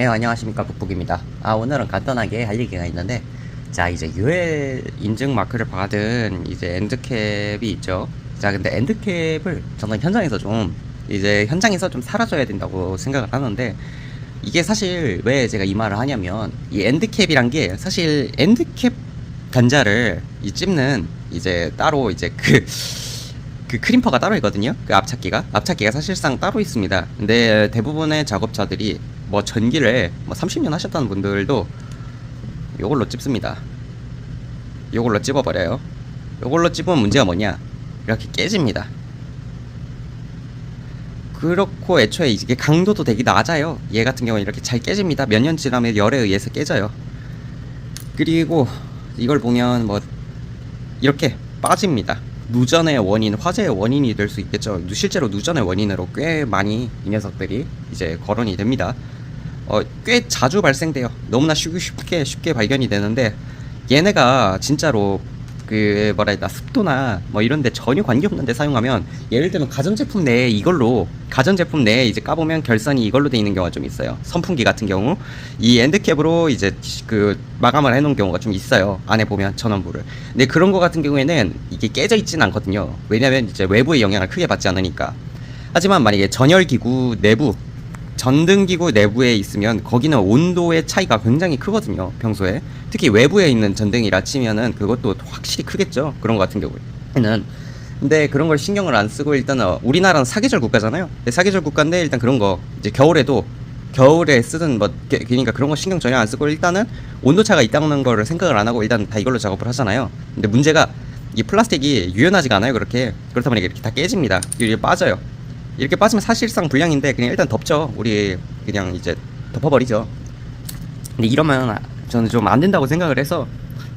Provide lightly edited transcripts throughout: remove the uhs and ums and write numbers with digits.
예, 안녕하십니까. 북북입니다. 오늘은 간단하게 할 얘기가 있는데, 자, 이제 UL 인증 마크를 받은 이제 엔드캡이 있죠. 자, 근데 엔드캡을 저는 현장에서 좀 사라져야 된다고 생각을 하는데, 이게 사실 왜 제가 이 말을 하냐면, 이 엔드캡이란 게 사실 엔드캡 단자를 찝는 이제 따로 이제 그 크림퍼가 따로 있거든요. 그 앞찾기가 사실상 따로 있습니다. 근데 대부분의 작업자들이 뭐 전기를 뭐 30년 하셨다는 분들도 요걸로 찝습니다. 요걸로 찝어버려요. 요걸로 찝으면 문제가 뭐냐, 이렇게 깨집니다. 그렇고 애초에 이게 강도도 되게 낮아요. 얘 같은 경우는 이렇게 잘 깨집니다. 몇 년 지나면 열에 의해서 깨져요. 그리고 이걸 보면 뭐 이렇게 빠집니다. 누전의 원인, 화재의 원인이 될 수 있겠죠. 실제로 누전의 원인으로 꽤 많이 이 녀석들이 이제 거론이 됩니다. 꽤 자주 발생돼요. 너무나 쉽게 발견이 되는데, 얘네가 진짜로 그 뭐랄까 습도나 뭐 이런데 전혀 관계없는데 사용하면, 예를 들면 가전제품 내에 이제 까보면 결선이 이걸로 돼 있는 경우가 좀 있어요. 선풍기 같은 경우 이 엔드캡으로 이제 그 마감을 해놓은 경우가 좀 있어요. 안에 보면 전원부를. 근데 그런 거 같은 경우에는 이게 깨져 있진 않거든요. 왜냐면 이제 외부의 영향을 크게 받지 않으니까. 하지만 만약에 전등기구 내부에 있으면 거기는 온도의 차이가 굉장히 크거든요. 평소에 특히 외부에 있는 전등이라 치면은 그것도 확실히 크겠죠. 그런 것 같은 경우에는. 근데 그런 걸 신경을 안 쓰고, 일단은 우리나라는 사계절 국가잖아요. 사계절 국가인데 일단 그런 거 이제 겨울에 쓰든 뭐 그러니까 그런 거 신경 전혀 안 쓰고, 일단은 온도차가 있다는 거를 생각을 안 하고 일단 다 이걸로 작업을 하잖아요. 근데 문제가 이 플라스틱이 유연하지가 않아요. 그렇다 보니까 이렇게 다 깨집니다. 이렇게 빠져요. 이렇게 빠지면 사실상 불량인데 그냥 일단 덮죠. 우리 그냥 이제 덮어버리죠. 근데 이러면 저는 좀 안 된다고 생각을 해서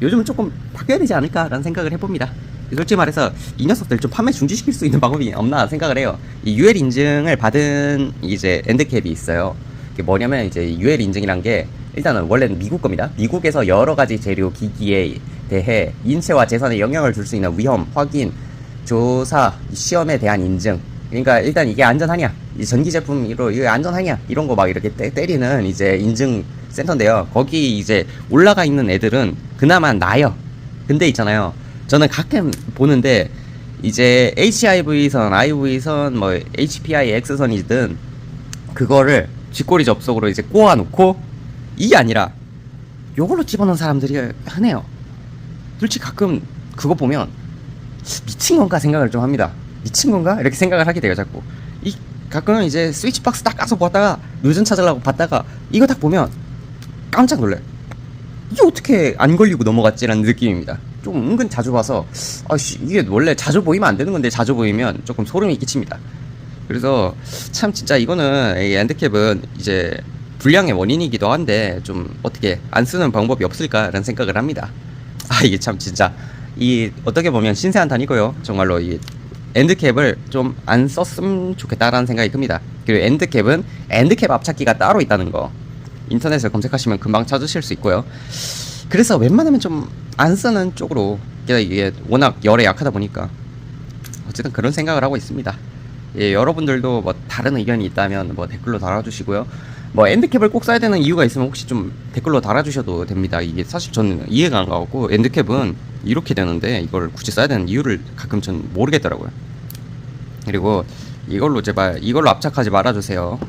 요즘은 조금 바뀌어야 되지 않을까라는 생각을 해봅니다. 솔직히 말해서 이 녀석들 좀 판매 중지시킬 수 있는 방법이 없나 생각을 해요. 이 UL 인증을 받은 이제 엔드캡이 있어요. 이게 뭐냐면, 이제 UL 인증이란 게 일단은 원래는 미국 겁니다. 미국에서 여러 가지 재료 기기에 대해 인체와 재산에 영향을 줄 수 있는 위험 확인, 조사, 시험에 대한 인증. 그러니까 일단 이게 안전하냐, 이 전기 제품으로 이게 안전하냐, 이런 거 막 이렇게 때리는 이제 인증 센터인데요. 거기 이제 올라가 있는 애들은 그나마 나아요. 근데 있잖아요, 저는 가끔 보는데 이제 HIV선, IV선, 뭐 HPI X선이든 그거를 쥐꼬리 접속으로 이제 꼬아놓고, 이게 아니라 요걸로 집어넣은 사람들이 흔해요. 솔직히 가끔 그거 보면 미친 건가 생각을 좀 합니다. 미친 건가? 이렇게 생각을 하게 돼요, 자꾸. 가끔은 이제 스위치박스 딱 까서 보다가, 누전 찾으려고 봤다가, 이거 딱 보면 깜짝 놀라요. 이게 어떻게 안 걸리고 넘어갔지라는 느낌입니다. 좀 은근 자주 봐서, 이게 원래 자주 보이면 안 되는 건데, 자주 보이면 조금 소름이 끼칩니다. 그래서 참 진짜 이거는, 이 엔드캡은 이제 불량의 원인이기도 한데, 좀 어떻게 안 쓰는 방법이 없을까라는 생각을 합니다. 이게 참 진짜, 어떻게 보면 신세한탄이고요. 정말로 이 엔드캡을 좀 안 썼으면 좋겠다라는 생각이 듭니다. 그리고 엔드캡은 엔드캡 앞찾기가 따로 있다는 거 인터넷에 검색하시면 금방 찾으실 수 있고요. 그래서 웬만하면 좀 안 쓰는 쪽으로, 이게 워낙 열에 약하다 보니까 어쨌든 그런 생각을 하고 있습니다. 예, 여러분들도 뭐 다른 의견이 있다면 뭐 댓글로 달아주시고요. 뭐 엔드캡을 꼭 써야 되는 이유가 있으면 혹시 좀 댓글로 달아주셔도 됩니다. 이게 사실 저는 이해가 안 가고, 엔드캡은 이렇게 되는데 이걸 굳이 써야 되는 이유를 가끔 전 모르겠더라고요. 그리고 이걸로 제발 이걸로 압착하지 말아주세요.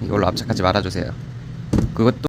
그것도